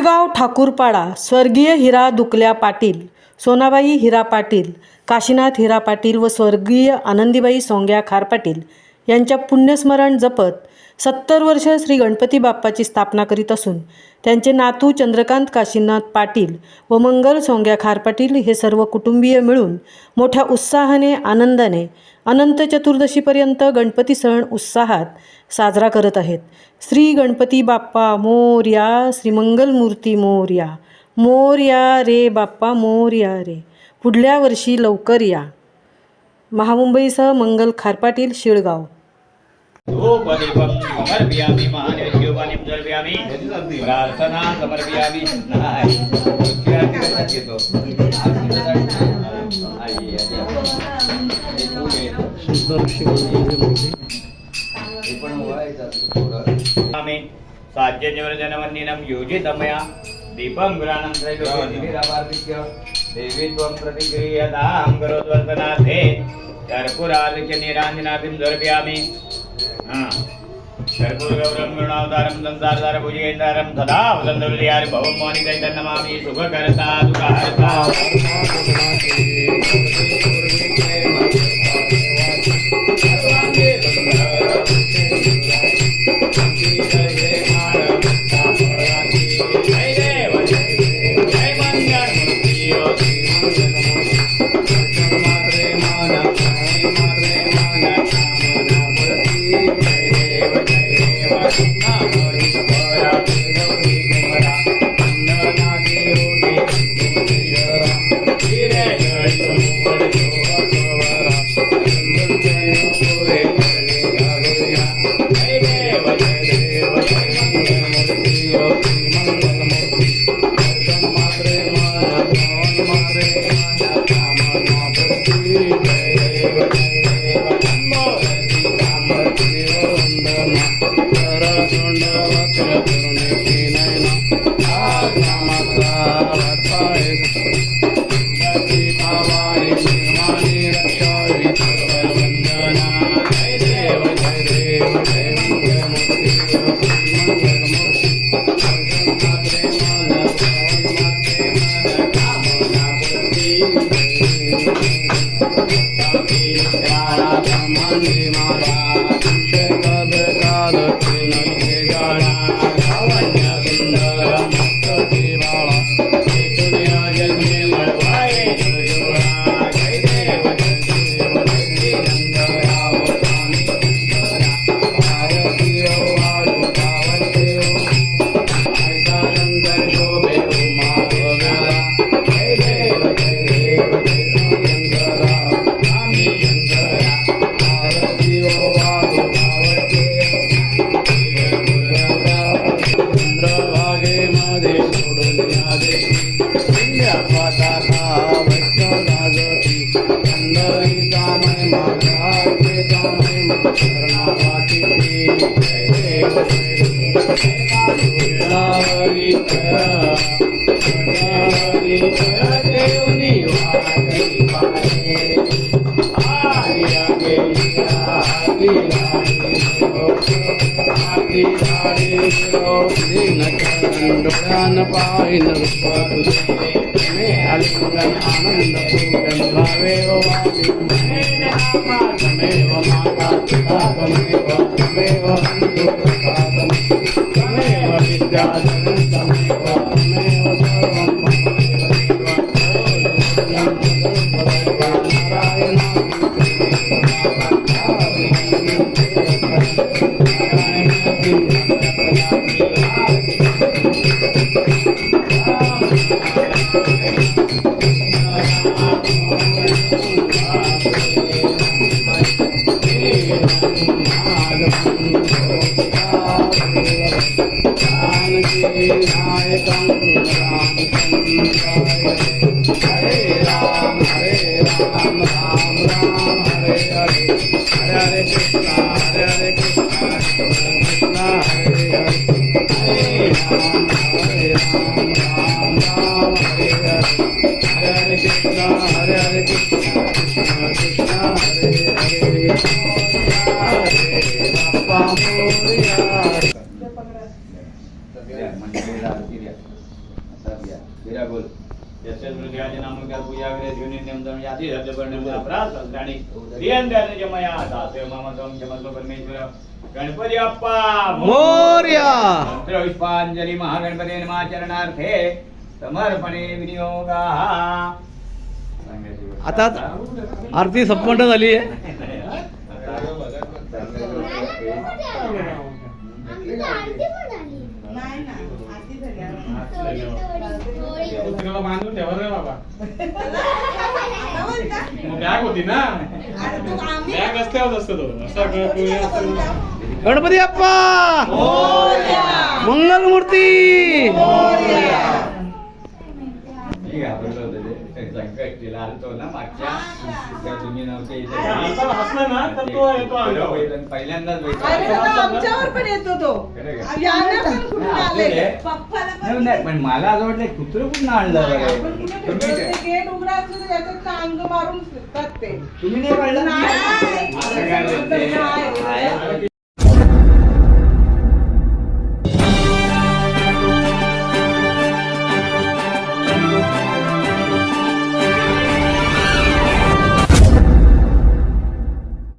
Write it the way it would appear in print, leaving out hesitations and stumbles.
शिळगाव ठाकूरपाडा स्वर्गीय हिरा दुकल्या पाटील, सोनाबाई हिरा पाटील, काशीनाथ हिरा पाटील व स्वर्गीय आनंदीबाई सोंग्या खार पाटील यांच्या पुण्यस्मरण जपत 70 वर्ष श्री गणपती बाप्पाची स्थापना करीत असून त्यांचे नातू चंद्रकांत काशीनाथ पाटील व मंगल सोंग्या खार पाटील हे सर्व कुटुंबीय मिळून मोठ्या उत्साहाने आनंदाने अनंत चतुर्दशीपर्यंत गणपती सण उत्साहात साजरा करत आहेत। श्री गणपती बाप्पा मोरया, श्री मंगलमूर्ती मोरया, मोरया रे बाप्पा मोरया रे, पुढल्या वर्षी लवकर या। महामुंबईसह मंगल खार पाटील, शिळगाव। समर्पयामि महानैवेद्योपानि समर्पयामि प्रार्थना समर्पयामि साध्यनिवर्जनवन्निनं योजितमया दीपं गुरानन्त्रैलोक्यनिरावार्पित्य देवी त्वं प्रतिक्रियतां करोद्वर्तनार्थे कर्पूरार्घ्य निराञ्जनाभिं समर्पयामि। कर्पूरगौरं गुणावतारं संसारधारं भुजगेन्द्रं सदा वसन्तविद्यार भवं मोनितैतन्नमामि सुखकर्ता दुःखहर्ता। मंडळीला घ्या हातात घ्या हिरा बोल जसे हृदयाचे नामकाल पूजा वगैरे घेऊन नेमदम याती हृदय वर्णन अपराध आणि प्रियंद्याने जमया दासे मामतम जमतो परमेश्वर गणपती अप्पा मोरया. मंत्र पुष्पांजली महागणपती नमः चरणार्थे समर्पणे विनियोगा आता आरती संपन्न झाली आहे. तुला बांधून ठेवा रे बाबा. बॅग होती ना बॅग रस्त्यावर असतो तो असा गणपती बाप्पा मंगलमूर्ती. संकष्टीला आलतो ना मागच्या त्या तुम्ही नव्हते इथे. आता हसला ना तर तो येतो आमच्यावर. पहिल्यांदाच अरे दादा, आमच्यावर पण येतो तो. याला पण कुठून आले? पप्पाला पण नाही पण मला असं वाटलं कुत्र कुठून आणलं बरं? आपण कुठे ठेवलं? ते गेट उघडा असलं तर याच्यात अंग मारून फिरतात ते. तुम्ही नाही पाहिलं? नाही. असं काय बोलते? नाही.